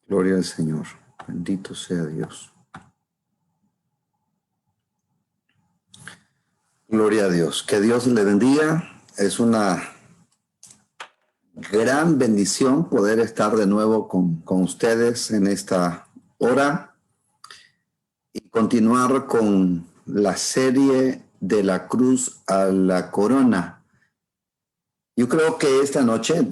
Gloria al Señor. Bendito sea Dios. Gloria a Dios. Que Dios le bendiga. Es una gran bendición poder estar de nuevo con ustedes en esta hora y continuar con la serie de la cruz a la corona. Yo creo que esta noche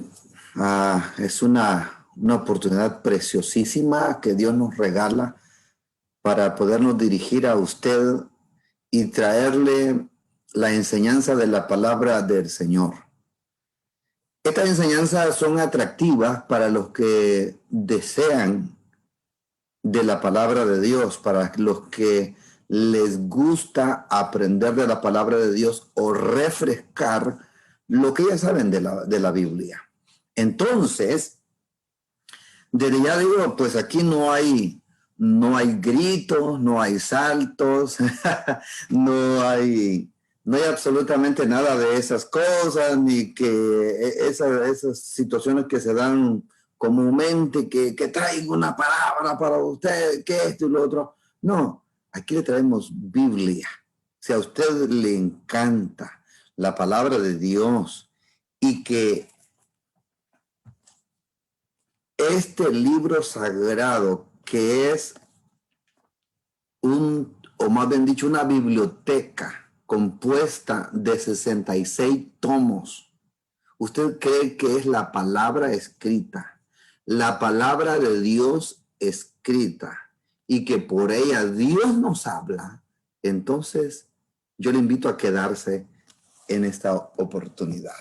es una oportunidad preciosísima que Dios nos regala para podernos dirigir a usted y traerle la enseñanza de la palabra del Señor. Estas enseñanzas son atractivas para los que desean de la palabra de Dios, para los que les gusta aprender de la palabra de Dios o refrescar lo que ya saben de la Biblia. Entonces, desde ya digo, pues aquí no hay gritos, no hay saltos, no hay absolutamente nada de esas cosas, ni que esas situaciones que se dan comúnmente, que traigo una palabra para usted, que esto y lo otro. No, aquí le traemos Biblia. Si a usted le encanta la palabra de Dios y que este libro sagrado, que es o más bien dicho, una biblioteca compuesta de 66 tomos. ¿Usted cree que es la palabra escrita, la palabra de Dios escrita, y que por ella Dios nos habla? Entonces, yo le invito a quedarse en esta oportunidad.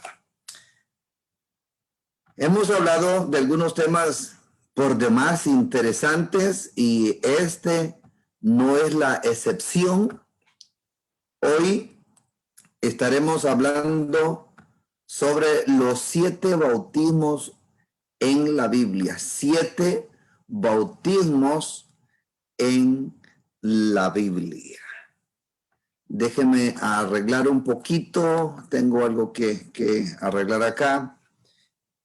Hemos hablado de algunos temas por demás interesantes y este no es la excepción. Hoy estaremos hablando sobre los 7 bautismos en la Biblia. 7 bautismos en la Biblia. Déjeme arreglar un poquito. Tengo algo que arreglar acá.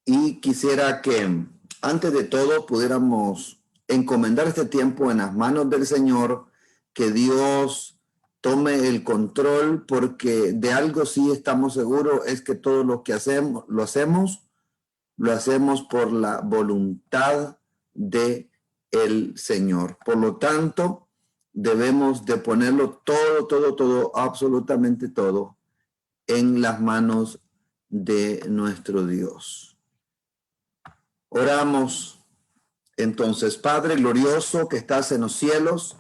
Y quisiera que antes de todo pudiéramos encomendar este tiempo en las manos del Señor, que Dios tome el control, porque de algo sí estamos seguros, es que todo lo que hacemos, lo hacemos por la voluntad de el Señor. Por lo tanto, debemos de ponerlo todo, absolutamente todo en las manos de nuestro Dios. Oramos. Entonces, Padre glorioso que estás en los cielos,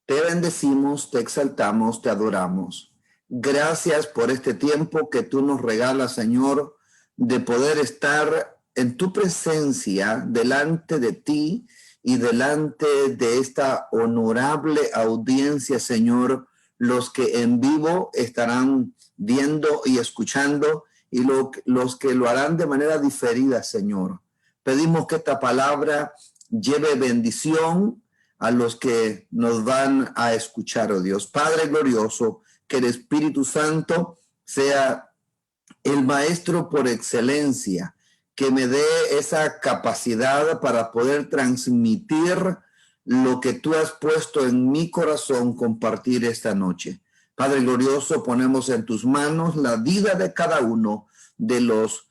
te bendecimos, te exaltamos, te adoramos. Gracias por este tiempo que tú nos regalas, Señor, de poder estar en tu presencia, delante de ti y delante de esta honorable audiencia, Señor, los que en vivo estarán viendo y escuchando, y los que lo harán de manera diferida, Señor. Pedimos que esta palabra lleve bendición a los que nos van a escuchar, oh Dios. Padre glorioso, que el Espíritu Santo sea el maestro por excelencia, que me dé esa capacidad para poder transmitir lo que tú has puesto en mi corazón compartir esta noche. Padre glorioso, ponemos en tus manos la vida de cada uno de los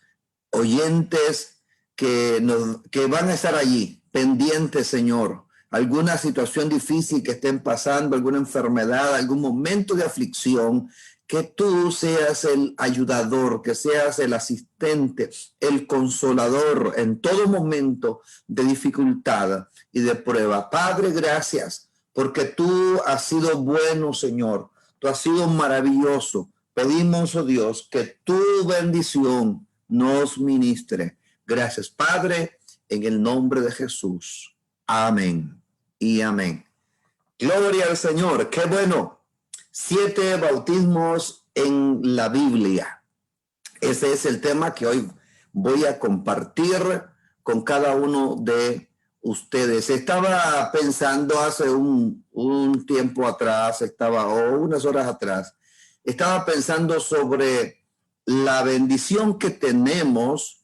oyentes que van a estar allí pendientes, Señor. Alguna situación difícil que estén pasando, alguna enfermedad, algún momento de aflicción, que tú seas el ayudador, que seas el asistente, el consolador en todo momento de dificultad y de prueba. Padre, gracias, porque tú has sido bueno, Señor. Tú has sido maravilloso. Pedimos, oh Dios, que tu bendición nos ministre. Gracias, Padre, en el nombre de Jesús. Amén y amén. Gloria al Señor. Qué bueno. 7 bautismos en la Biblia. Ese es el tema que hoy voy a compartir con cada uno de ustedes. Estaba pensando hace un tiempo atrás, unas horas atrás, estaba pensando sobre la bendición que tenemos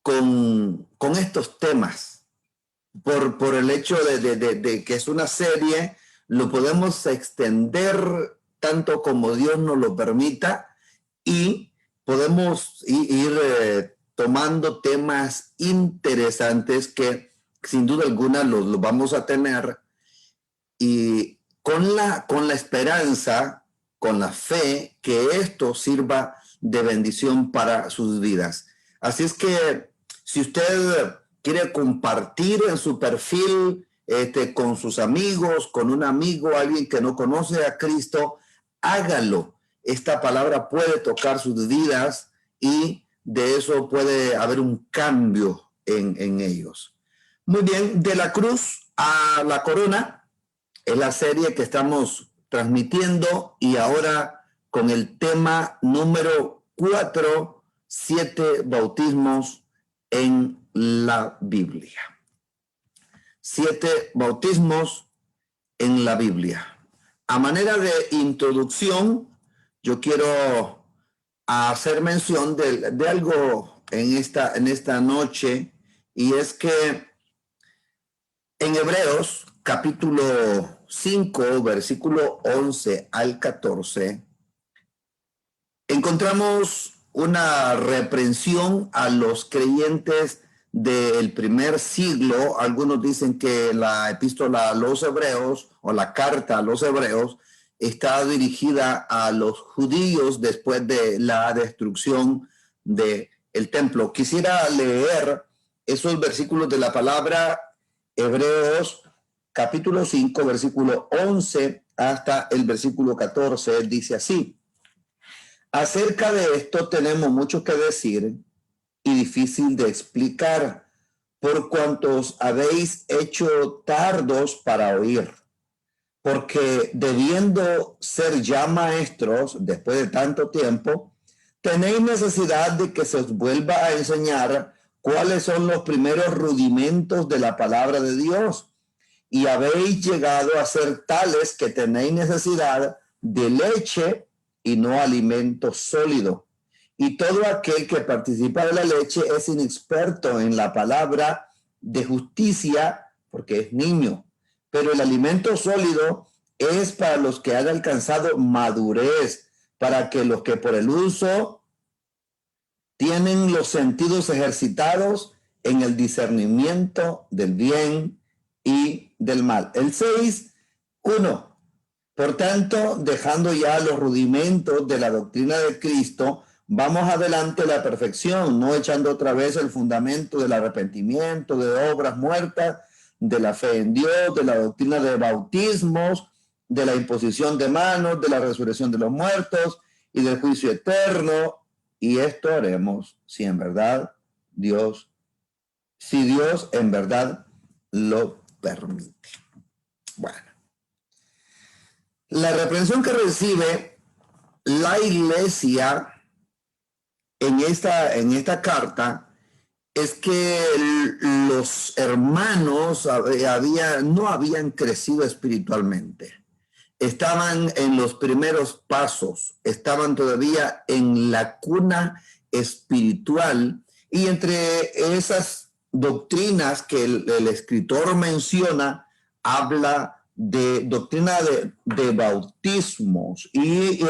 con estos temas. por el hecho de que es una serie, lo podemos extender tanto como Dios nos lo permita y podemos ir tomando temas interesantes que sin duda alguna los vamos a tener y con la esperanza, con la fe que esto sirva de bendición para sus vidas. Así es que si usted quiere compartir en su perfil con sus amigos, con un amigo, alguien que no conoce a Cristo, hágalo. Esta palabra puede tocar sus vidas y de eso puede haber un cambio en ellos. Muy bien, de la cruz a la corona es la serie que estamos transmitiendo y ahora con el tema número 4, 7 bautismos en la Biblia. 7 bautismos en la Biblia. A manera de introducción, yo quiero hacer mención de algo en esta noche, y es que en Hebreos capítulo 5, versículo 11 al 14, encontramos una reprensión a los creyentes del primer siglo. Algunos dicen que la epístola a los hebreos o la carta a los hebreos está dirigida a los judíos después de la destrucción del templo. Quisiera leer esos versículos de la palabra, Hebreos capítulo 5, versículo 11 hasta el versículo 14, dice así: acerca de esto tenemos mucho que decir y difícil de explicar, por cuantos habéis hecho tardos para oír. Porque debiendo ser ya maestros después de tanto tiempo, tenéis necesidad de que se os vuelva a enseñar cuáles son los primeros rudimentos de la palabra de Dios. Y habéis llegado a ser tales que tenéis necesidad de leche y no alimento sólido. Y todo aquel que participa de la leche es inexperto en la palabra de justicia, porque es niño. Pero el alimento sólido es para los que han alcanzado madurez, para que los que por el uso tienen los sentidos ejercitados en el discernimiento del bien y del mal. El 6:1. Por tanto, dejando ya los rudimentos de la doctrina de Cristo, vamos adelante a la perfección, no echando otra vez el fundamento del arrepentimiento, de obras muertas, de la fe en Dios, de la doctrina de bautismos, de la imposición de manos, de la resurrección de los muertos y del juicio eterno. Y esto haremos si en verdad Dios en verdad lo permite. Bueno, la reprensión que recibe la iglesia en esta carta es que los hermanos no habían crecido espiritualmente. Estaban en los primeros pasos, estaban todavía en la cuna espiritual, y entre esas doctrinas que el escritor menciona, habla de doctrina de bautismos. Y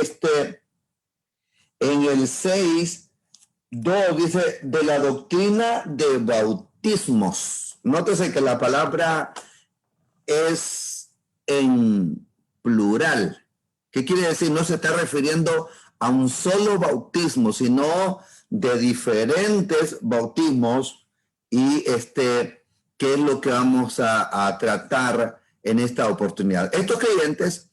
en el 6:2 dice de la doctrina de bautismos. Nótese que la palabra es en plural. ¿Qué quiere decir? No se está refiriendo a un solo bautismo, sino de diferentes bautismos. Y ¿qué es lo que vamos a tratar en esta oportunidad? Estos creyentes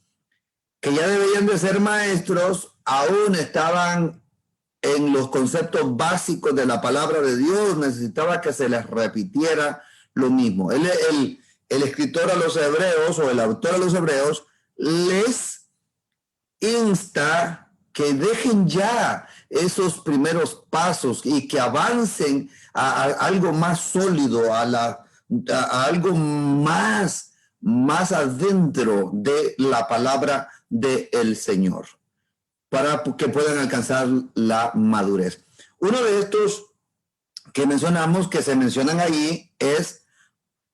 que ya deberían de ser maestros aún estaban en los conceptos básicos de la palabra de Dios. Necesitaba que se les repitiera lo mismo. El escritor a los hebreos, o el autor a los hebreos, les insta que dejen ya esos primeros pasos y que avancen a algo más sólido, a algo más adentro de la palabra del Señor, para que puedan alcanzar la madurez. Uno de estos que mencionamos, que se mencionan ahí, es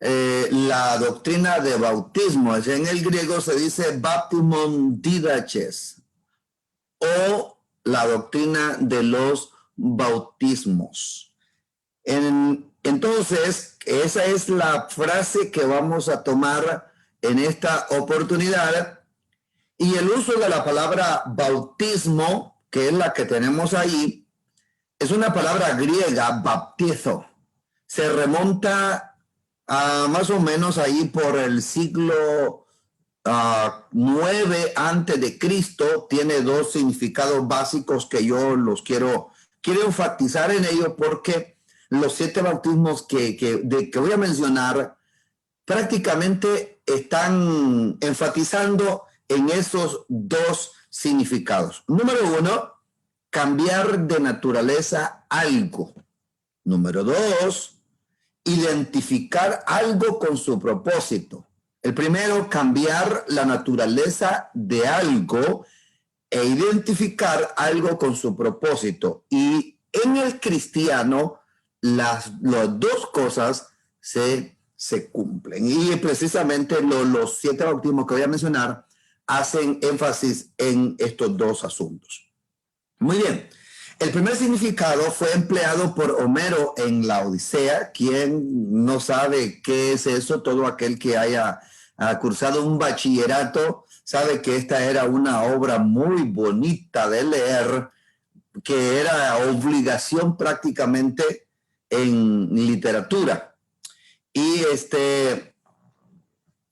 la doctrina de bautismo. En el griego se dice baptismon didaches, o la doctrina de los bautismos. Entonces, esa es la frase que vamos a tomar en esta oportunidad. Y el uso de la palabra bautismo, que es la que tenemos ahí, es una palabra griega, baptizo. Se remonta a más o menos ahí por el siglo 9 antes de Cristo. Tiene dos significados básicos que yo los quiero enfatizar en ello, porque los 7 bautismos que voy a mencionar prácticamente están enfatizando en esos dos significados. Número 1, cambiar de naturaleza algo. Número 2, identificar algo con su propósito. El primero, cambiar la naturaleza de algo e identificar algo con su propósito. Y en el cristiano, las dos cosas se cumplen. Y precisamente los 7 bautismos que voy a mencionar hacen énfasis en estos dos asuntos. Muy bien. El primer significado fue empleado por Homero en la Odisea. ¿Quién no sabe qué es eso? Todo aquel que haya cursado un bachillerato sabe que esta era una obra muy bonita de leer, que era obligación prácticamente en literatura. Y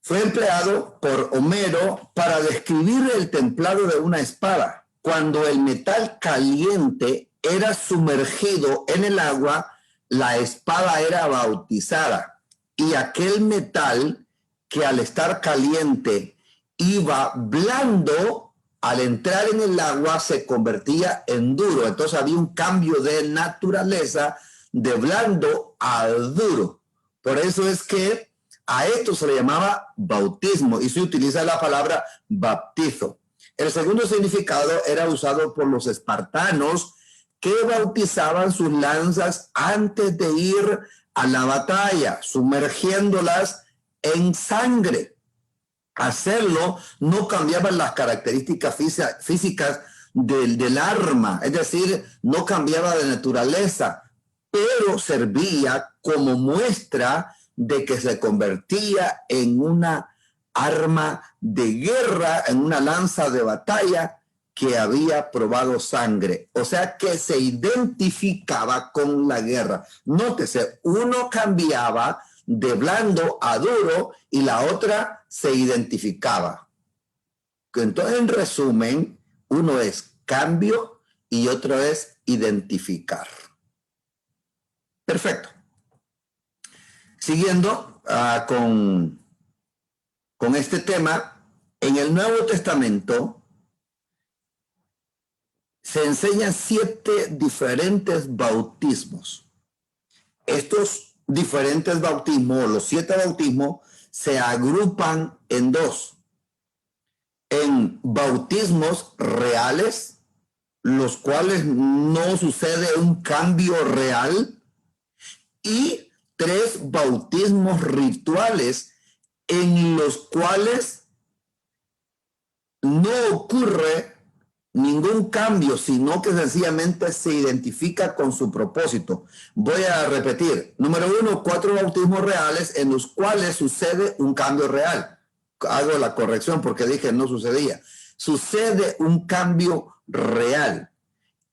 fue empleado por Homero para describir el templado de una espada. Cuando el metal caliente era sumergido en el agua, la espada era bautizada. Y aquel metal que al estar caliente iba blando, al entrar en el agua se convertía en duro. Entonces había un cambio de naturaleza de blando a duro. Por eso es que a esto se le llamaba bautismo y se utiliza la palabra baptizo. El segundo significado era usado por los espartanos, que bautizaban sus lanzas antes de ir a la batalla, sumergiéndolas en sangre. Hacerlo no cambiaba las características físicas del arma, es decir, no cambiaba de naturaleza, pero servía como muestra de que se convertía en una arma de guerra, en una lanza de batalla que había probado sangre. O sea que se identificaba con la guerra. Nótese, uno cambiaba de blando a duro y la otra se identificaba. Entonces, en resumen, uno es cambio y otro es identificar. Perfecto. Siguiendo con este tema, en el Nuevo Testamento se enseñan 7 diferentes bautismos. Estos diferentes bautismos, los 7 bautismos, se agrupan en 2. En bautismos reales, los cuales no sucede un cambio real, y 3 bautismos rituales en los cuales no ocurre ningún cambio, sino que sencillamente se identifica con su propósito. Voy a repetir. Número 1, 4 bautismos reales en los cuales sucede un cambio real. Hago la corrección porque dije no sucedía. Sucede un cambio real.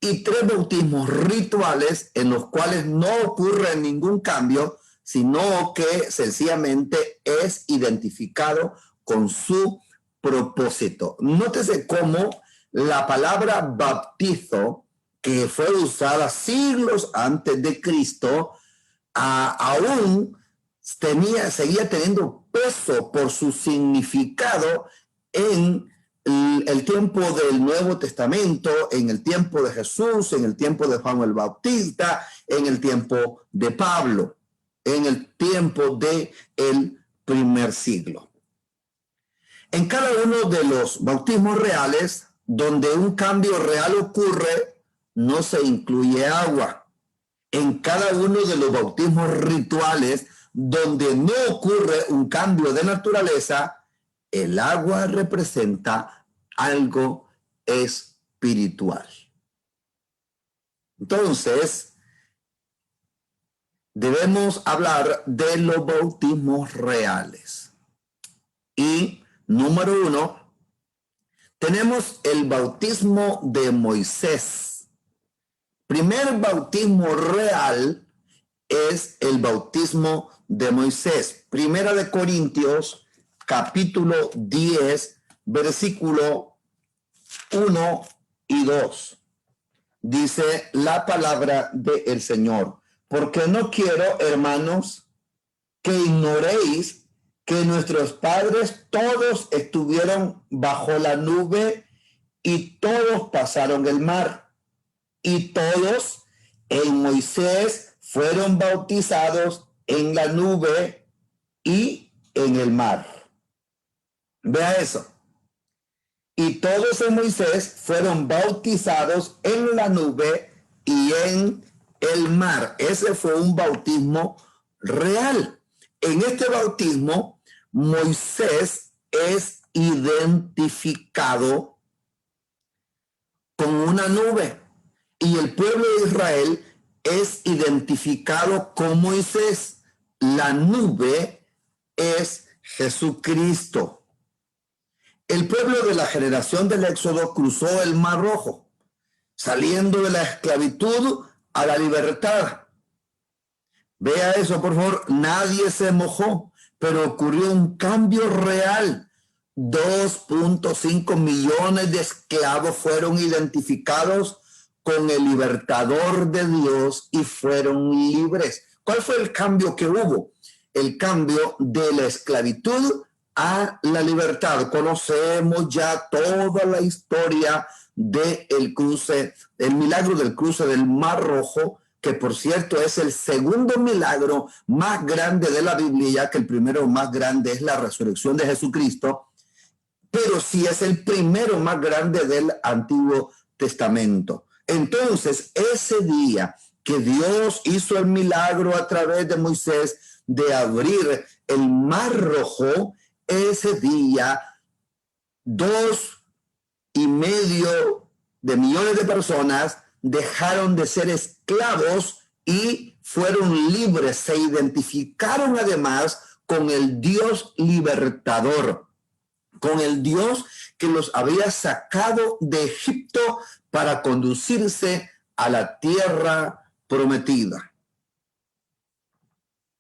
Y 3 bautismos rituales en los cuales no ocurre ningún cambio, sino que sencillamente es identificado con su propósito. Nótese cómo la palabra bautizo, que fue usada siglos antes de Cristo, aún seguía teniendo peso por su significado en el tiempo del Nuevo Testamento, en el tiempo de Jesús, en el tiempo de Juan el Bautista, en el tiempo de Pablo, en el tiempo del primer siglo. En cada uno de los bautismos reales, donde un cambio real ocurre, no se incluye agua. En cada uno de los bautismos rituales, donde no ocurre un cambio de naturaleza, el agua representa algo espiritual. Entonces, debemos hablar de los bautismos reales. Y número 1, tenemos el bautismo de Moisés. Primer bautismo real es el bautismo de Moisés. Primera de Corintios, capítulo 10, versículo 1 y 2. Dice la palabra del Señor: porque no quiero, hermanos, que ignoréis que nuestros padres todos estuvieron bajo la nube y todos pasaron el mar, y todos en Moisés fueron bautizados en la nube y en el mar. Vea eso. Y todos en Moisés fueron bautizados en la nube y en el mar. Ese fue un bautismo real. En este bautismo, Moisés es identificado con una nube y el pueblo de Israel es identificado con Moisés. La nube es Jesucristo. El pueblo de la generación del Éxodo cruzó el Mar Rojo, saliendo de la esclavitud a la libertad. Vea eso, por favor. Nadie se mojó, pero ocurrió un cambio real. 2.5 millones de esclavos fueron identificados con el libertador de Dios y fueron libres. ¿Cuál fue el cambio que hubo? El cambio de la esclavitud a la libertad. Conocemos ya toda la historia del cruce, el milagro del cruce del Mar Rojo, que por cierto es el segundo milagro más grande de la Biblia, ya que el primero más grande es la resurrección de Jesucristo, pero sí es el primero más grande del Antiguo Testamento. Entonces, ese día que Dios hizo el milagro a través de Moisés de abrir el Mar Rojo, ese día 2,5 millones de personas dejaron de ser esclavos y fueron libres. Se identificaron además con el Dios libertador, con el Dios que los había sacado de Egipto para conducirse a la tierra prometida.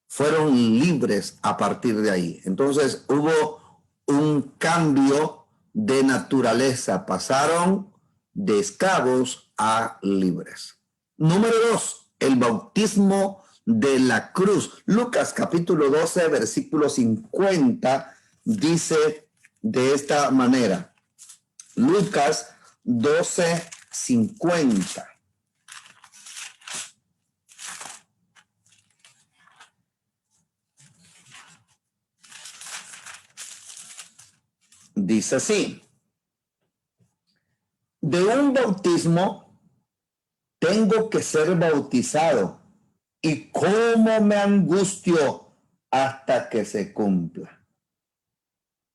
Fueron libres a partir de ahí. Entonces hubo un cambio de naturaleza. Pasaron de esclavos a libres. Número 2, el bautismo de la cruz. Lucas capítulo 12, versículo 50 dice de esta manera. Lucas 12, 50. Dice así: de un bautismo tengo que ser bautizado, y cómo me angustio hasta que se cumpla.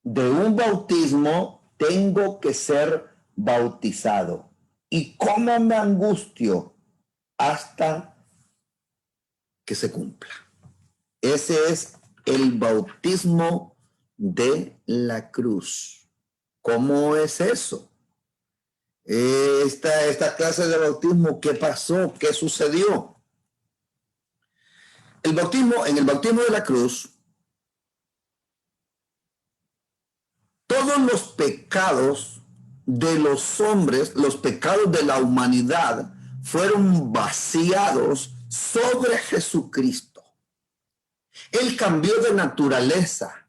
De un bautismo tengo que ser bautizado, y cómo me angustio hasta que se cumpla. Ese es el bautismo de la cruz. ¿Cómo es eso? Esta clase de bautismo, ¿qué pasó? ¿Qué sucedió? En el bautismo de la cruz, todos los pecados de los hombres, los pecados de la humanidad, fueron vaciados sobre Jesucristo. Él cambió de naturaleza.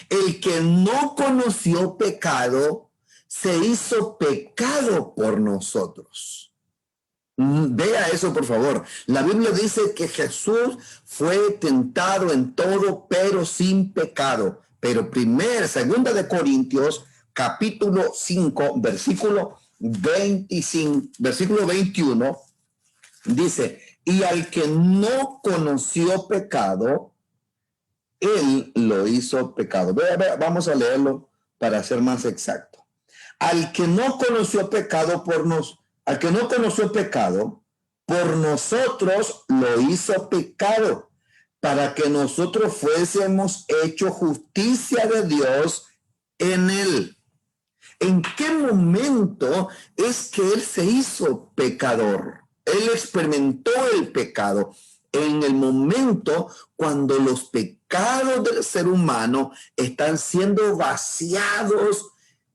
El que no conoció pecado se hizo pecado por nosotros. Vea eso, por favor. La Biblia dice que Jesús fue tentado en todo, pero sin pecado. Pero segunda de Corintios, capítulo 5, versículo 21, dice: y al que no conoció pecado, él lo hizo pecado. Vamos a leerlo para ser más exacto. Al que no conoció pecado al que no conoció pecado, por nosotros lo hizo pecado, para que nosotros fuésemos hecho justicia de Dios en él. ¿En qué momento es que él se hizo pecador? Él experimentó el pecado en el momento cuando los pecados del ser humano están siendo vaciados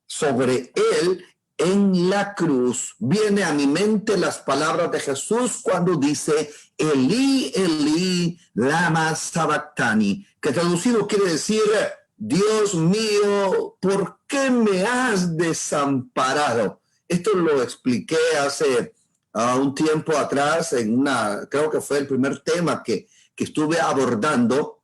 sobre él en la cruz. Viene a mi mente las palabras de Jesús cuando dice, Elí, Elí, lama sabactani, que traducido quiere decir, Dios mío, ¿por qué me has desamparado? Esto lo expliqué hace un tiempo atrás creo que fue el primer tema que estuve abordando.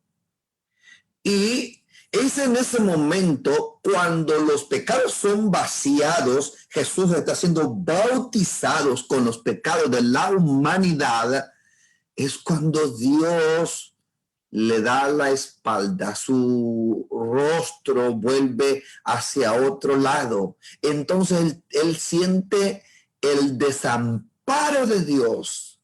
Y es en ese momento cuando los pecados son vaciados, Jesús está siendo bautizado con los pecados de la humanidad, es cuando Dios le da la espalda, su rostro vuelve hacia otro lado. Entonces él siente el desamparo de Dios.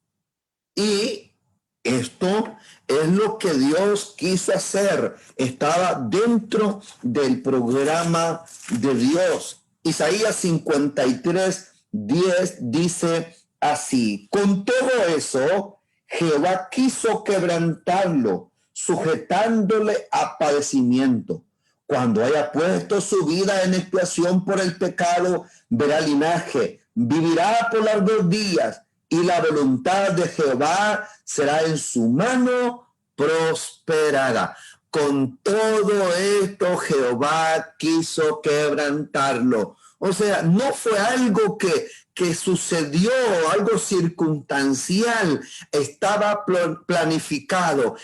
Y esto es lo que Dios quiso hacer. Estaba dentro del programa de Dios. Isaías 53:10 dice así: con todo eso, Jehová quiso quebrantarlo, sujetándole a padecimiento. Cuando haya puesto su vida en expiación por el pecado, verá linaje, vivirá por largos días, y la voluntad de Jehová será en su mano prosperada. Con todo esto, Jehová quiso quebrantarlo. O sea, no fue algo que sucedió, algo circunstancial, estaba planificado.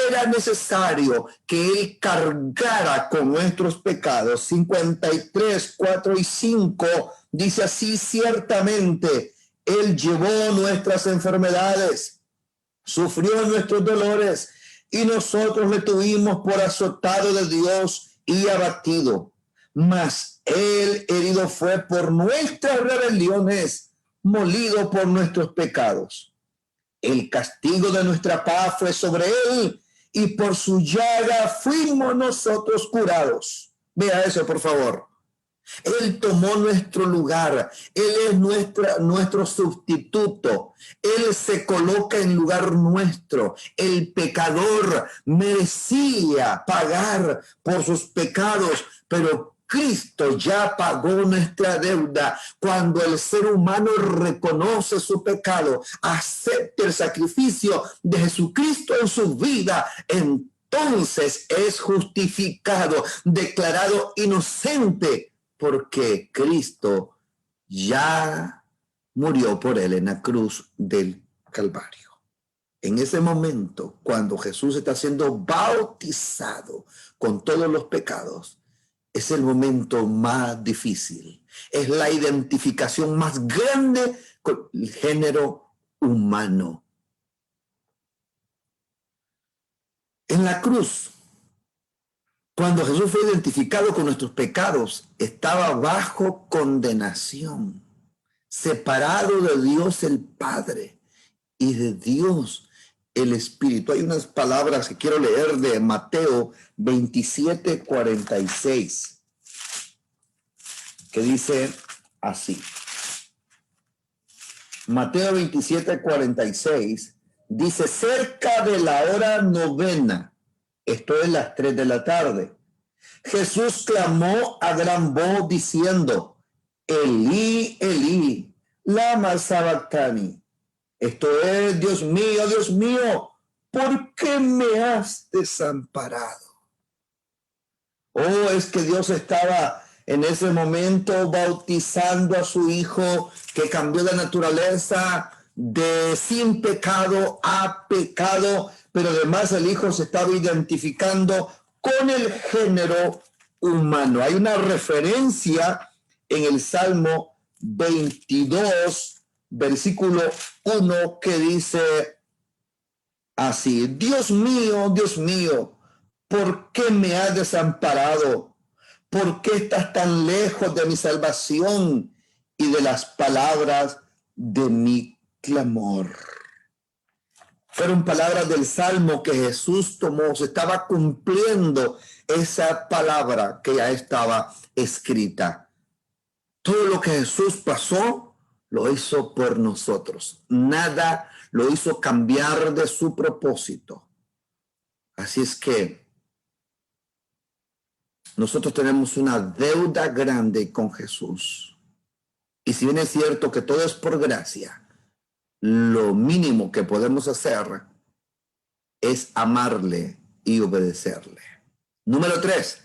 Era necesario que él cargara con nuestros pecados. 53, 4 y 5 dice así: ciertamente él llevó nuestras enfermedades, sufrió nuestros dolores, y nosotros le tuvimos por azotado de Dios y abatido. Mas él herido fue por nuestras rebeliones, molido por nuestros pecados. El castigo de nuestra paz fue sobre él, y por su llaga fuimos nosotros curados. Vea eso, por favor. Él tomó nuestro lugar. Él es nuestro sustituto. Él se coloca en lugar nuestro. El pecador merecía pagar por sus pecados, pero Cristo ya pagó nuestra deuda. Cuando el ser humano reconoce su pecado, acepta el sacrificio de Jesucristo en su vida, entonces es justificado, declarado inocente, porque Cristo ya murió por él en la cruz del Calvario. En ese momento, cuando Jesús está siendo bautizado con todos los pecados, es el momento más difícil. Es la identificación más grande con el género humano. En la cruz, cuando Jesús fue identificado con nuestros pecados, estaba bajo condenación, separado de Dios el Padre y de Dios el Espíritu. Hay unas palabras que quiero leer de Mateo 27:46, que dice así. Mateo 27:46 dice: cerca de la hora novena, esto es las 3 de la tarde, Jesús clamó a gran voz diciendo: Elí, Elí, lama sabactani. Esto es: Dios mío, ¿por qué me has desamparado? Oh, es que Dios estaba en ese momento bautizando a su Hijo, que cambió de naturaleza de sin pecado a pecado, pero además el Hijo se estaba identificando con el género humano. Hay una referencia en el Salmo 22, versículo 1, que dice así: Dios mío, ¿Por qué me has desamparado? ¿Por qué estás tan lejos de mi salvación y de las palabras de mi clamor? Fueron palabras del Salmo que Jesús tomó. Se estaba cumpliendo esa palabra que ya estaba escrita. Todo lo que Jesús pasó, lo hizo por nosotros. Nada lo hizo cambiar de su propósito. Así es que nosotros tenemos una deuda grande con Jesús. Y si bien es cierto que todo es por gracia, lo mínimo que podemos hacer es amarle y obedecerle. Número 3,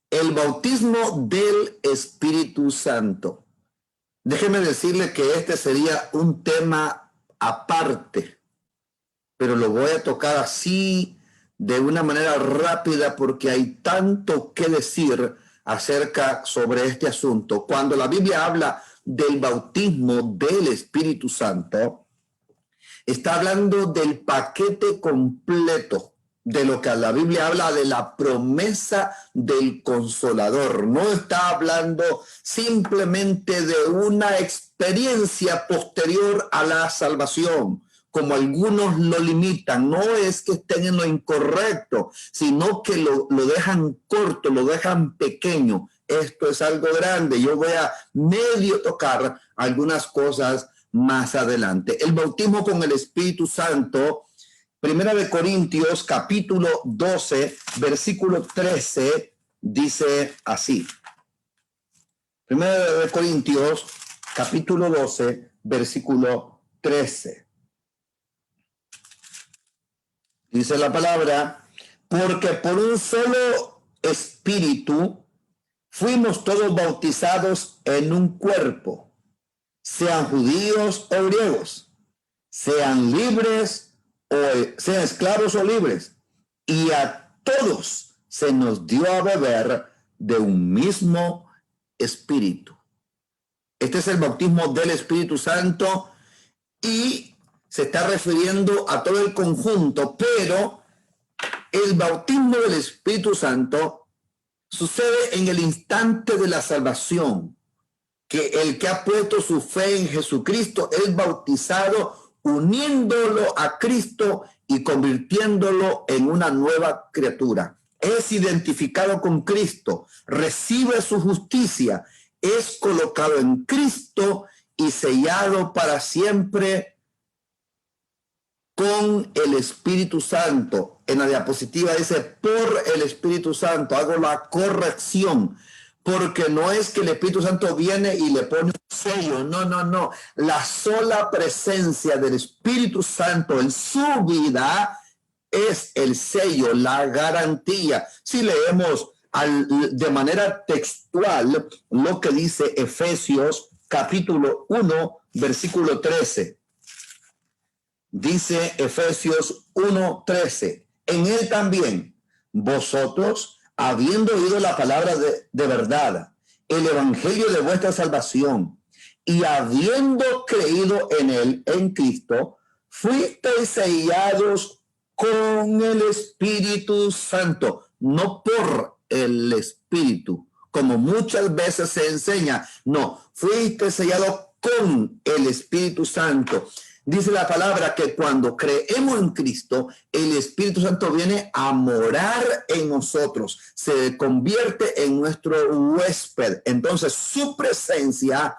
el bautismo del Espíritu Santo. Déjeme decirle que este sería un tema aparte, pero lo voy a tocar así de una manera rápida porque hay tanto que decir acerca sobre este asunto. Cuando la Biblia habla del bautismo del Espíritu Santo, está hablando del paquete completo de lo que la Biblia habla de la promesa del Consolador. No está hablando simplemente de una experiencia posterior a la salvación, como algunos lo limitan. No es que estén en lo incorrecto, sino que lo dejan corto, lo dejan pequeño. Esto es algo grande. Yo voy a medio tocar algunas cosas más adelante. El bautismo con el Espíritu Santo, Primera de Corintios, capítulo 12, versículo 13, dice así. Primera de Corintios, capítulo 12, versículo 13. Dice la palabra, porque por un solo espíritu fuimos todos bautizados en un cuerpo, sean judíos o griegos, sean libres o sean esclavos o libres, y a todos se nos dio a beber de un mismo espíritu. Este es el bautismo del Espíritu Santo y se está refiriendo a todo el conjunto, pero el bautismo del Espíritu Santo sucede en el instante de la salvación, que el que ha puesto su fe en Jesucristo es bautizado uniéndolo a Cristo y convirtiéndolo en una nueva criatura. Es identificado con Cristo, recibe su justicia, es colocado en Cristo y sellado para siempre con el Espíritu Santo. En la diapositiva dice por el Espíritu Santo. Hago la corrección, porque no es que el Espíritu Santo viene y le pone un sello. No. La sola presencia del Espíritu Santo en su vida es el sello, la garantía. Si leemos de manera textual lo que dice Efesios capítulo 1, versículo 13. Dice Efesios 1:13, en él también vosotros, habiendo oído la palabra de verdad, el evangelio de vuestra salvación, y habiendo creído en él, en Cristo, fuisteis sellados con el Espíritu Santo, no por el Espíritu, como muchas veces se enseña. No, fuisteis sellados con el Espíritu Santo. Dice la palabra que cuando creemos en Cristo, el Espíritu Santo viene a morar en nosotros, se convierte en nuestro huésped. Entonces su presencia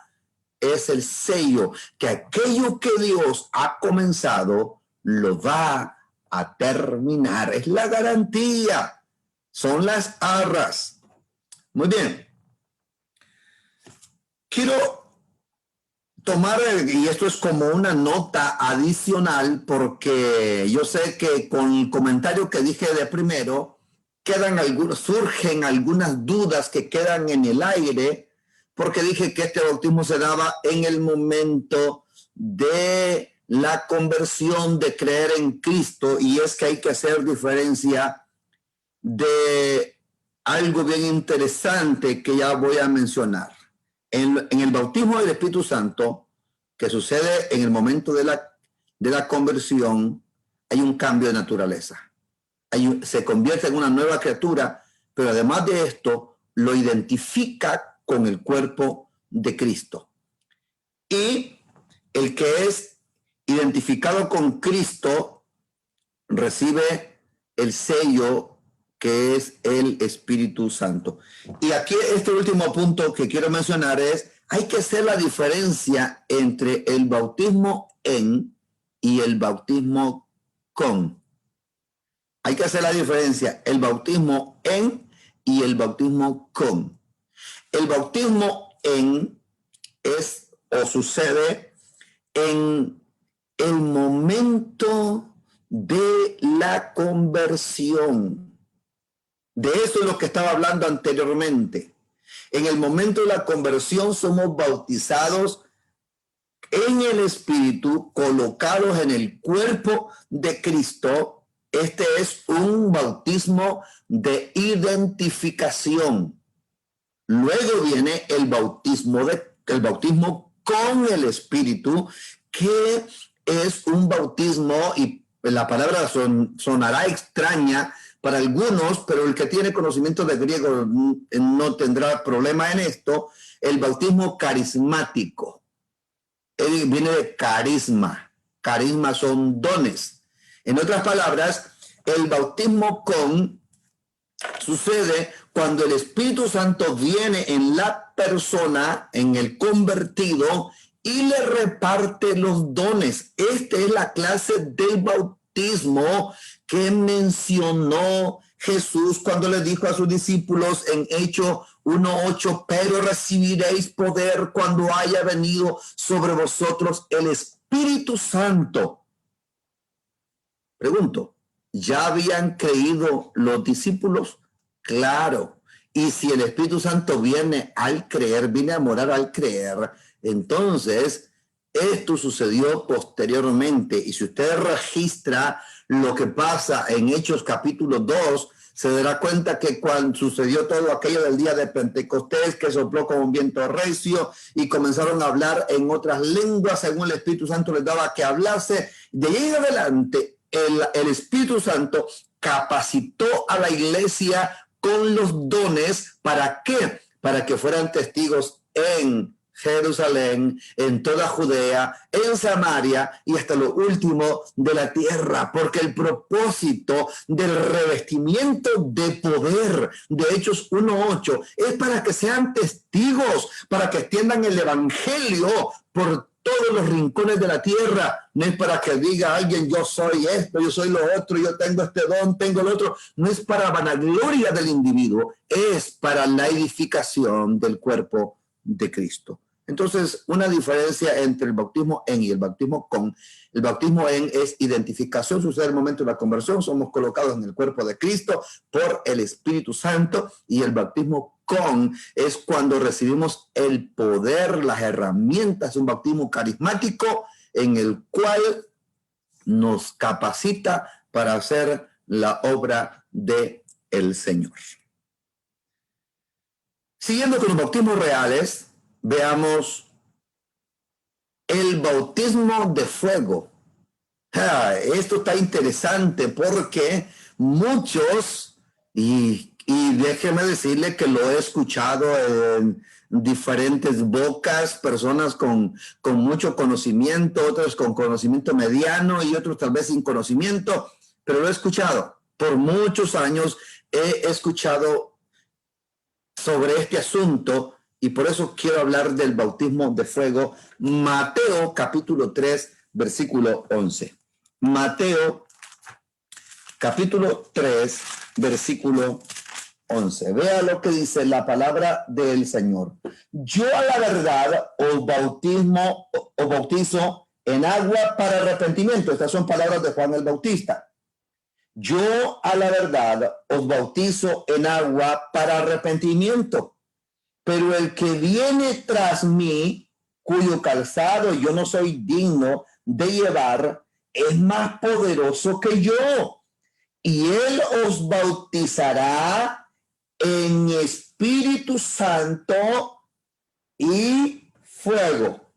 es el sello, que aquello que Dios ha comenzado lo va a terminar. Es la garantía, son las arras. Muy bien. Quiero tomar, y esto es como una nota adicional, porque yo sé que con el comentario que dije de primero, surgen algunas dudas que quedan en el aire, porque dije que este bautismo se daba en el momento de la conversión, de creer en Cristo, y es que hay que hacer diferencia de algo bien interesante que ya voy a mencionar. En el bautismo del Espíritu Santo, que sucede en el momento de la conversión, hay un cambio de naturaleza. se convierte en una nueva criatura, pero además de esto, lo identifica con el cuerpo de Cristo. Y el que es identificado con Cristo recibe el sello que es el Espíritu Santo. Y aquí este último punto que quiero mencionar es, hay que hacer la diferencia entre el bautismo en y el bautismo con. Hay que hacer la diferencia, el bautismo en y el bautismo con. El bautismo en es o sucede en el momento de la conversión. De eso es lo que estaba hablando anteriormente. En el momento de la conversión somos bautizados en el Espíritu, colocados en el cuerpo de Cristo. Este es un bautismo de identificación. Luego viene el bautismo con el Espíritu, que es un bautismo, y la palabra sonará extraña para algunos, pero el que tiene conocimiento de griego no tendrá problema en esto. El bautismo carismático. Él viene de carisma. Carisma son dones. En otras palabras, el bautismo con sucede cuando el Espíritu Santo viene en la persona, en el convertido, y le reparte los dones. Esta es la clase del bautismo que mencionó Jesús cuando le dijo a sus discípulos en Hechos 1:8, pero recibiréis poder cuando haya venido sobre vosotros el Espíritu Santo. Pregunto, ¿ya habían creído los discípulos? Claro. Y si el Espíritu Santo viene al creer, viene a morar al creer, entonces esto sucedió posteriormente. Y si usted registra lo que pasa en Hechos capítulo 2, se dará cuenta que cuando sucedió todo aquello del día de Pentecostés, que sopló como un viento recio y comenzaron a hablar en otras lenguas según el Espíritu Santo les daba que hablase, de ahí en adelante el Espíritu Santo capacitó a la iglesia con los dones. ¿Para qué? Para que fueran testigos en Jerusalén, en toda Judea, en Samaria y hasta lo último de la tierra, porque el propósito del revestimiento de poder de Hechos 1:8 es para que sean testigos, para que extiendan el evangelio por todos los rincones de la tierra. No es para que diga alguien, yo soy esto, yo soy lo otro, yo tengo este don, tengo lo otro. No es para vanagloria del individuo, es para la edificación del cuerpo de Cristo. Entonces, una diferencia entre el bautismo en y el bautismo con. El bautismo en es identificación, sucede en el momento de la conversión, somos colocados en el cuerpo de Cristo por el Espíritu Santo, y el bautismo con es cuando recibimos el poder, las herramientas de un bautismo carismático en el cual nos capacita para hacer la obra del Señor. Siguiendo con los bautismos reales, veamos el bautismo de fuego. Esto está interesante porque muchos, y déjeme decirle que lo he escuchado en diferentes bocas, personas con mucho conocimiento, otros con conocimiento mediano y otros tal vez sin conocimiento, pero lo he escuchado. Por muchos años he escuchado sobre este asunto, y por eso quiero hablar del bautismo de fuego. Mateo capítulo 3, versículo 11. Mateo capítulo 3, versículo 11. Vea lo que dice la palabra del Señor. Yo a la verdad os bautizo en agua para arrepentimiento. Estas son palabras de Juan el Bautista. Yo a la verdad os bautizo en agua para arrepentimiento, pero el que viene tras mí, cuyo calzado yo no soy digno de llevar, es más poderoso que yo, y él os bautizará en Espíritu Santo y fuego.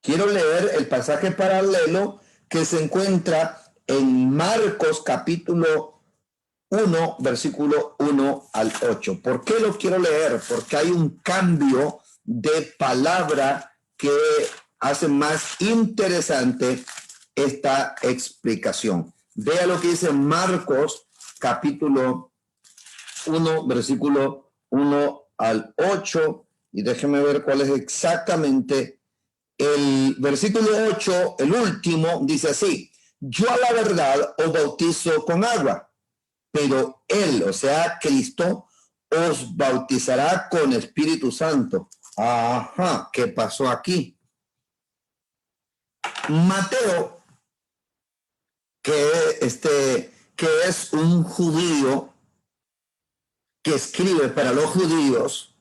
Quiero leer el pasaje paralelo que se encuentra en Marcos capítulo 1, versículo 1 al 8. ¿Por qué lo quiero leer? Porque hay un cambio de palabra que hace más interesante esta explicación. Vea lo que dice Marcos, capítulo 1, versículo 1 al 8, y déjeme ver cuál es exactamente el versículo 8, el último, dice así: yo a la verdad os bautizo con agua, pero él, o sea, Cristo, os bautizará con Espíritu Santo. Ajá, ¿qué pasó aquí? Mateo, que es un judío que escribe para los judíos,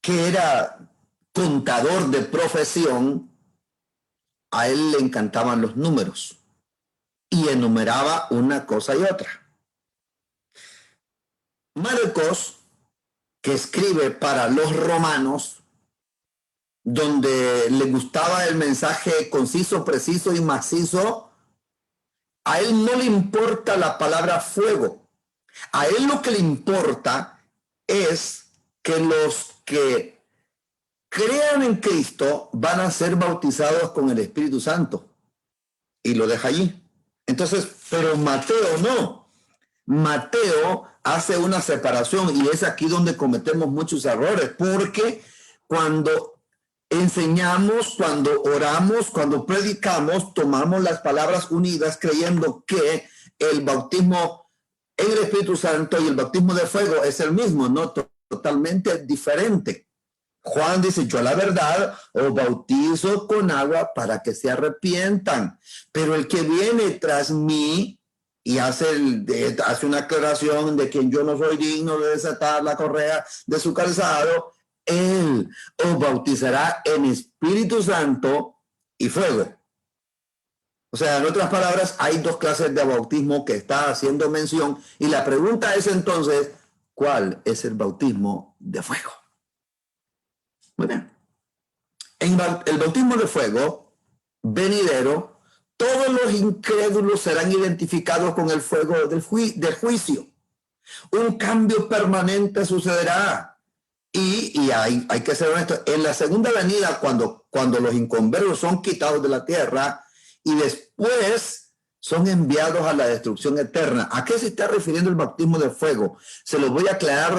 que era contador de profesión, a él le encantaban los números y enumeraba una cosa y otra. Marcos, que escribe para los romanos, donde le gustaba el mensaje conciso, preciso y macizo, a él no le importa la palabra fuego. A él lo que le importa es que los que crean en Cristo van a ser bautizados con el Espíritu Santo. Y lo deja allí. Entonces, pero Mateo no. Mateo hace una separación, y es aquí donde cometemos muchos errores, porque cuando enseñamos, cuando oramos, cuando predicamos, tomamos las palabras unidas creyendo que el bautismo en el Espíritu Santo y el bautismo de fuego es el mismo, no, totalmente diferente. Juan dice: yo la verdad os bautizo con agua para que se arrepientan, pero el que viene tras mí, y hace una aclaración de que yo no soy digno de desatar la correa de su calzado, él os bautizará en Espíritu Santo y fuego. O sea, en otras palabras, hay dos clases de bautismo que está haciendo mención, y la pregunta es entonces, ¿cuál es el bautismo de fuego? Muy bien. En el bautismo de fuego venidero, todos los incrédulos serán identificados con el fuego del juicio. Un cambio permanente sucederá. Y hay que ser honesto, en la segunda venida, cuando los inconversos son quitados de la tierra y después son enviados a la destrucción eterna. ¿A qué se está refiriendo el bautismo de fuego? Se lo voy a aclarar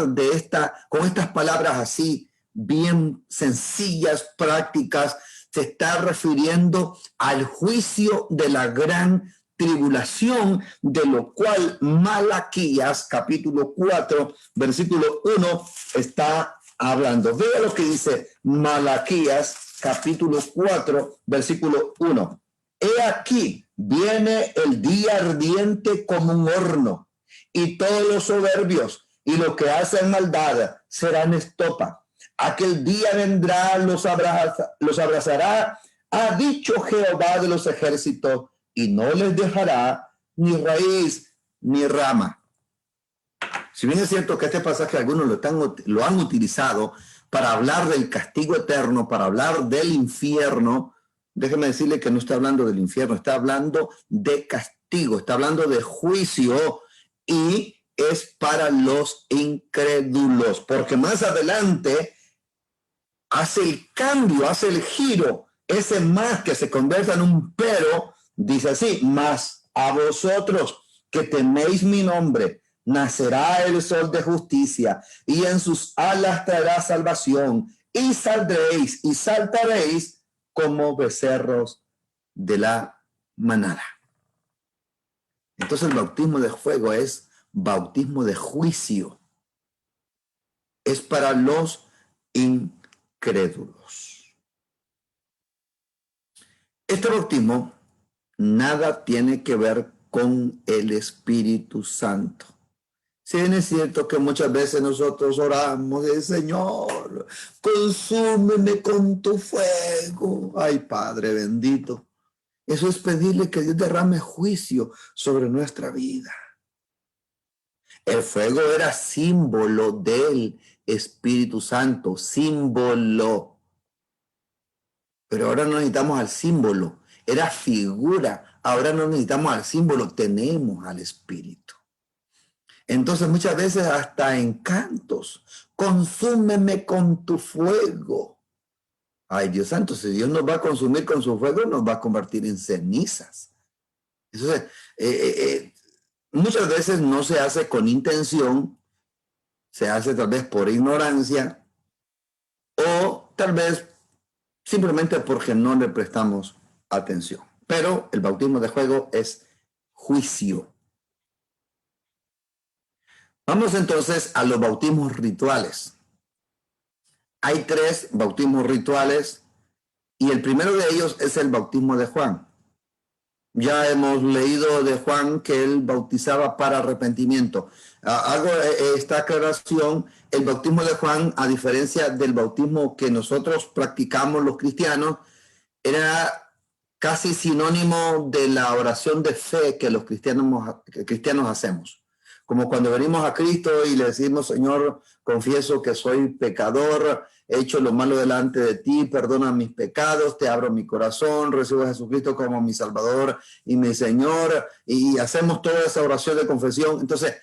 con estas palabras así, bien sencillas, prácticas. Se está refiriendo al juicio de la gran tribulación, de lo cual Malaquías, capítulo 4, versículo 1, está hablando. Vea lo que dice Malaquías, capítulo 4, versículo 1. He aquí, viene el día ardiente como un horno, y todos los soberbios y los que hacen maldad serán estopa. Aquel día vendrá, los abrazará, ha dicho Jehová de los ejércitos, y no les dejará ni raíz ni rama. Si bien es cierto que este pasaje algunos lo han utilizado para hablar del castigo eterno, para hablar del infierno, déjeme decirle que no está hablando del infierno, está hablando de castigo, está hablando de juicio, y es para los incrédulos, porque más adelante hace el cambio, hace el giro, ese más que se convierte en un pero, dice así: mas a vosotros que teméis mi nombre, nacerá el sol de justicia, y en sus alas traerá salvación, y saldréis y saltaréis como becerros de la manada. Entonces el bautismo de fuego es bautismo de juicio. Es para los incrédulos. Este bautismo nada tiene que ver con el Espíritu Santo. Si bien es cierto que muchas veces nosotros oramos, Señor, consúmeme con tu fuego. Ay, Padre bendito. Eso es pedirle que Dios derrame juicio sobre nuestra vida. El fuego era símbolo del Espíritu Santo, símbolo. Pero ahora no necesitamos al símbolo, era figura. Ahora no necesitamos al símbolo, tenemos al Espíritu. Entonces muchas veces hasta en cantos, consúmeme con tu fuego. Ay, Dios santo, si Dios nos va a consumir con su fuego, nos va a convertir en cenizas. Entonces, muchas veces no se hace con intención, se hace tal vez por ignorancia o tal vez simplemente porque no le prestamos atención. Pero el bautismo de fuego es juicio. Vamos entonces a los bautismos rituales. Hay 3 bautismos rituales y el primero de ellos es el bautismo de Juan. Ya hemos leído de Juan que él bautizaba para arrepentimiento. Hago esta aclaración, el bautismo de Juan, a diferencia del bautismo que nosotros practicamos los cristianos, era casi sinónimo de la oración de fe que los cristianos hacemos. Como cuando venimos a Cristo y le decimos, Señor, confieso que soy pecador, he hecho lo malo delante de ti, perdona mis pecados, te abro mi corazón, recibo a Jesucristo como mi Salvador y mi Señor, y hacemos toda esa oración de confesión. Entonces,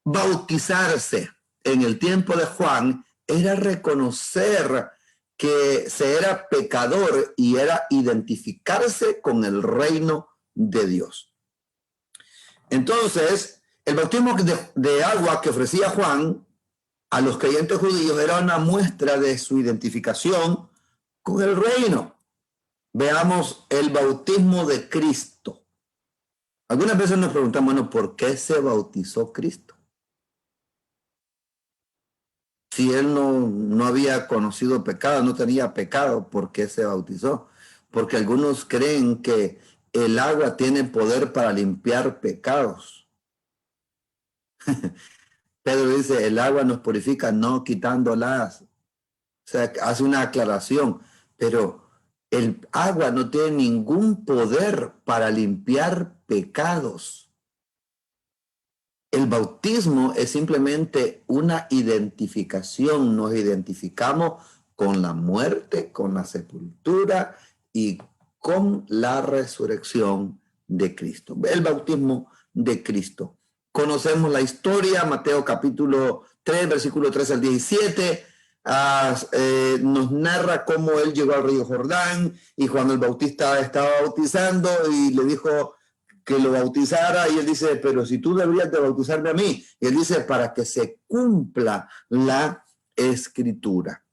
bautizarse en el tiempo de Juan era reconocer que se era pecador y era identificarse con el reino de Dios. Entonces, el bautismo de agua que ofrecía Juan a los creyentes judíos era una muestra de su identificación con el reino. Veamos el bautismo de Cristo. Algunas veces nos preguntamos, bueno, ¿por qué se bautizó Cristo? Si él no había conocido pecado, no tenía pecado, ¿por qué se bautizó? Porque algunos creen que el agua tiene poder para limpiar pecados. Pedro dice, el agua nos purifica, no quitándolas. O sea, hace una aclaración, pero el agua no tiene ningún poder para limpiar pecados. El bautismo es simplemente una identificación. Nos identificamos con la muerte, con la sepultura y con la resurrección de Cristo. El bautismo de Cristo. Conocemos la historia, Mateo capítulo 3, versículo 3 al 17, nos narra cómo él llegó al río Jordán y Juan el Bautista estaba bautizando y le dijo que lo bautizara y él dice, pero si tú deberías de bautizarme a mí. Y él dice, para que se cumpla la escritura.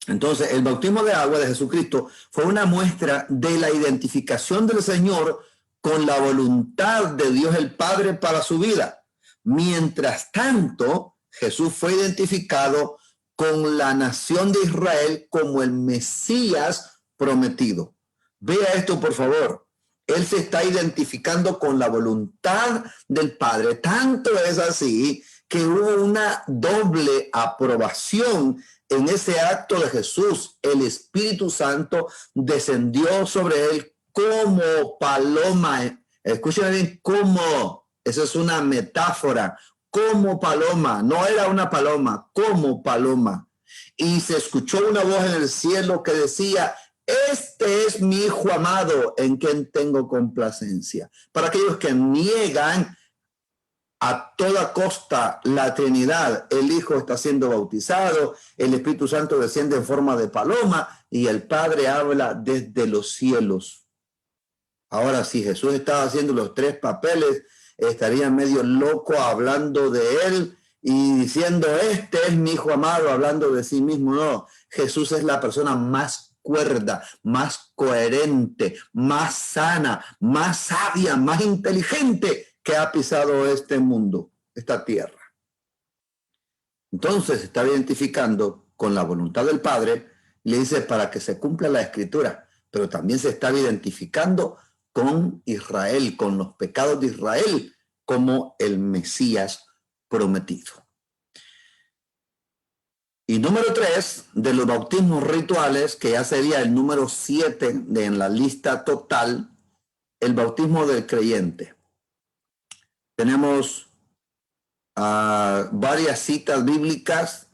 Entonces, el bautismo de agua de Jesucristo fue una muestra de la identificación del Señor con la voluntad de Dios el Padre para su vida. Mientras tanto, Jesús fue identificado con la nación de Israel como el Mesías prometido. Vea esto, por favor. Él se está identificando con la voluntad del Padre. Tanto es así que hubo una doble aprobación en ese acto de Jesús. El Espíritu Santo descendió sobre él como paloma. Escuchen bien, como. Esa es una metáfora. Como paloma. No era una paloma, como paloma. Y se escuchó una voz en el cielo que decía, este es mi Hijo amado en quien tengo complacencia. Para aquellos que niegan a toda costa la Trinidad, el Hijo está siendo bautizado, el Espíritu Santo desciende en forma de paloma y el Padre habla desde los cielos. Ahora, si Jesús estaba haciendo los 3 papeles, estaría medio loco hablando de él y diciendo, este es mi Hijo amado, hablando de sí mismo. No, Jesús es la persona más cuerda, más coherente, más sana, más sabia, más inteligente que ha pisado este mundo, esta tierra. Entonces está identificando con la voluntad del Padre, le dice para que se cumpla la Escritura, pero también se está identificando con Israel, con los pecados de Israel, como el Mesías prometido. Y número 3, de los bautismos rituales, que ya sería el número 7 en la lista total, el bautismo del creyente. Tenemos varias citas bíblicas.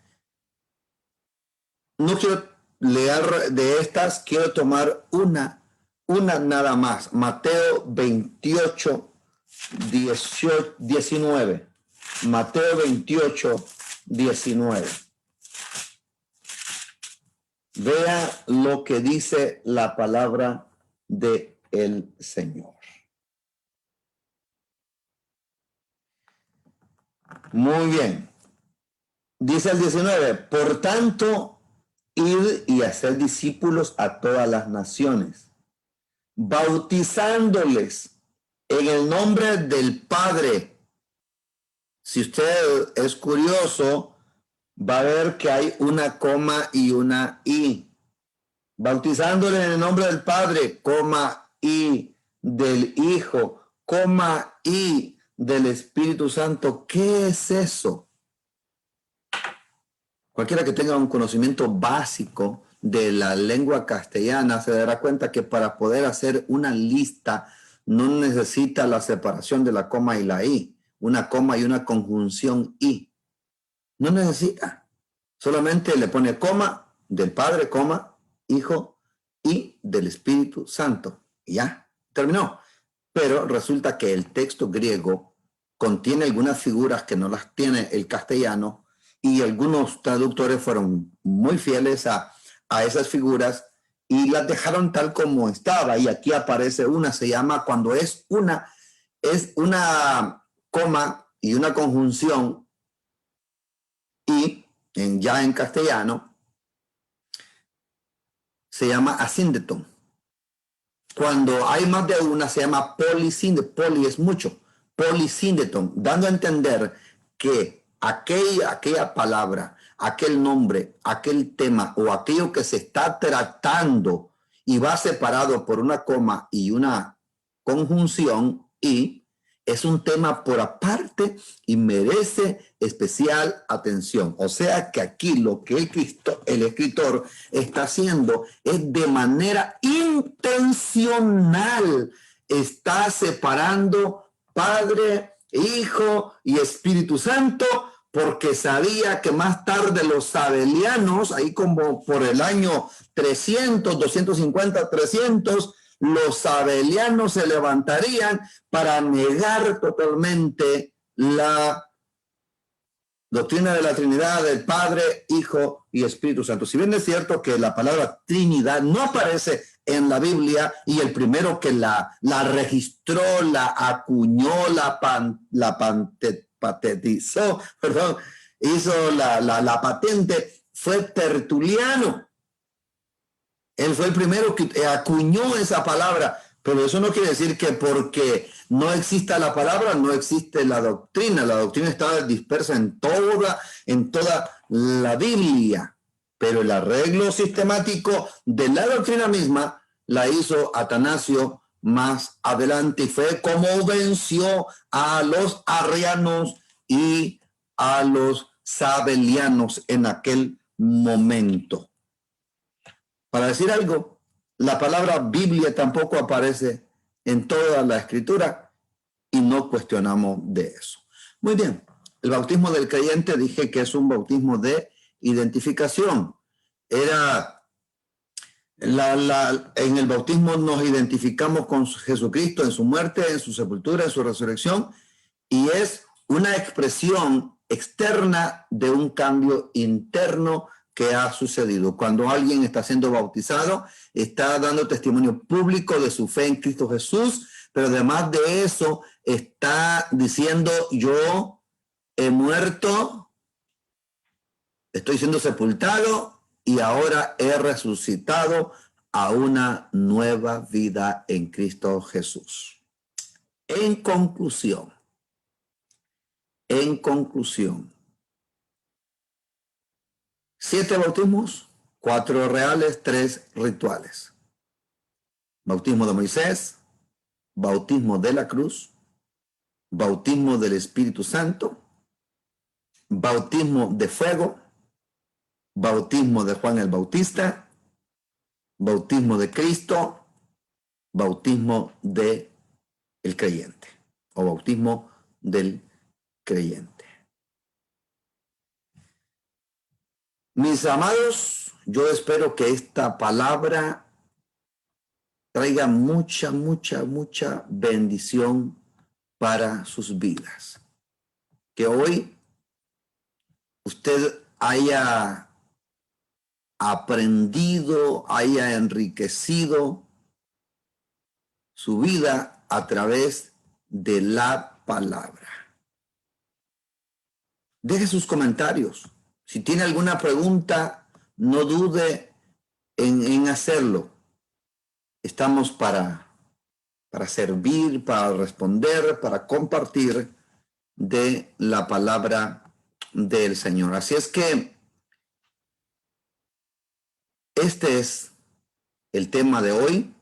No quiero leer de estas, quiero tomar una nada más. Mateo 28, 19. Mateo 28, 19. Vea lo que dice la palabra de el Señor. Muy bien. Dice el 19, por tanto, id y hacer discípulos a todas las naciones, bautizándoles en el nombre del Padre. Si usted es curioso, va a ver que hay una coma y una i. Bautizándoles en el nombre del Padre, coma y del Hijo, coma y del Espíritu Santo. ¿Qué es eso? Cualquiera que tenga un conocimiento básico de la lengua castellana se dará cuenta que para poder hacer una lista no necesita la separación de la coma y la i, una coma y una conjunción i. No necesita. Solamente le pone coma del Padre, coma, Hijo y del Espíritu Santo. Y ya, terminó. Pero resulta que el texto griego contiene algunas figuras que no las tiene el castellano, y algunos traductores fueron muy fieles a esas figuras y las dejaron tal como estaba. Y aquí aparece una, se llama cuando es una coma y una conjunción y ya en castellano se llama asíndeton. Cuando hay más de una se llama polisíndeton. Poli es mucho. Polisíndeton, dando a entender que aquella palabra, aquel nombre, aquel tema o aquello que se está tratando y va separado por una coma y una conjunción y es un tema por aparte y merece especial atención. O sea que aquí lo que el escritor está haciendo es de manera intencional, está separando Padre, Hijo y Espíritu Santo, porque sabía que más tarde los sabelianos, ahí como por el año 300, 250, 300, los sabelianos se levantarían para negar totalmente la doctrina de la Trinidad del Padre, Hijo y Espíritu Santo. Si bien es cierto que la palabra Trinidad no aparece en la Biblia y el primero que la registró, la acuñó, la patentizó, perdón, hizo la patente, fue Tertuliano. Él fue el primero que acuñó esa palabra, pero eso no quiere decir que porque no exista la palabra, no existe la doctrina. La doctrina está dispersa en toda la Biblia, pero el arreglo sistemático de la doctrina misma la hizo Atanasio más adelante y fue como venció a los arrianos y a los sabelianos en aquel momento. Para decir algo, la palabra Biblia tampoco aparece en toda la escritura y no cuestionamos de eso. Muy bien, el bautismo del creyente dije que es un bautismo de identificación. En el bautismo nos identificamos con Jesucristo en su muerte, en su sepultura, en su resurrección, y es una expresión externa de un cambio interno que ha sucedido. Cuando alguien está siendo bautizado, está dando testimonio público de su fe en Cristo Jesús, pero además de eso está diciendo: yo he muerto, estoy siendo sepultado y ahora he resucitado a una nueva vida en Cristo Jesús. En conclusión, 7 bautismos, 4 reales, 3 rituales. Bautismo de Moisés, bautismo de la cruz, bautismo del Espíritu Santo, bautismo de fuego, bautismo de Juan el Bautista, bautismo de Cristo, bautismo de el creyente o bautismo del creyente. Mis amados, yo espero que esta palabra traiga mucha bendición para sus vidas. que hoy usted haya aprendido, haya enriquecido su vida a través de la palabra. Deje sus comentarios. Si tiene alguna pregunta, no dude en hacerlo. Estamos para servir, para responder, para compartir de la palabra del Señor. Así es que este es el tema de hoy,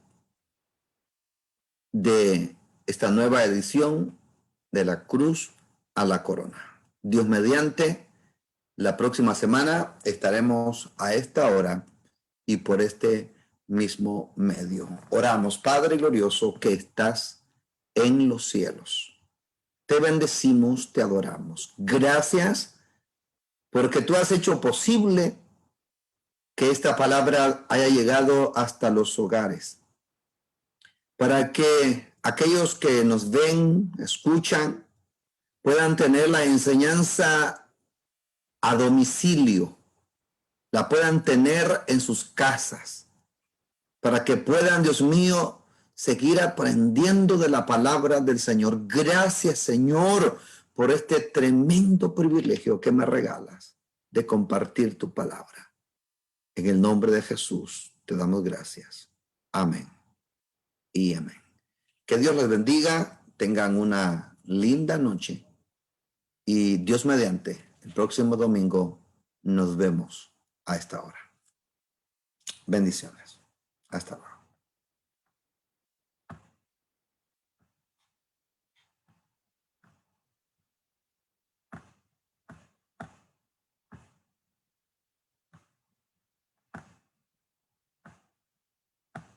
de esta nueva edición de la cruz a la corona. Dios mediante, la próxima semana estaremos a esta hora y por este mismo medio. Oramos, Padre glorioso que estás en los cielos. Te bendecimos, te adoramos. Gracias porque tú has hecho posible que esta palabra haya llegado hasta los hogares, para que aquellos que nos ven, escuchan, puedan tener la enseñanza a domicilio, la puedan tener en sus casas, para que puedan, Dios mío, seguir aprendiendo de la palabra del Señor. Gracias, Señor, por este tremendo privilegio que me regalas de compartir tu palabra. En el nombre de Jesús te damos gracias. Amén y amén. Que Dios les bendiga, tengan una linda noche y Dios mediante, el próximo domingo nos vemos a esta hora. Bendiciones. Hasta luego.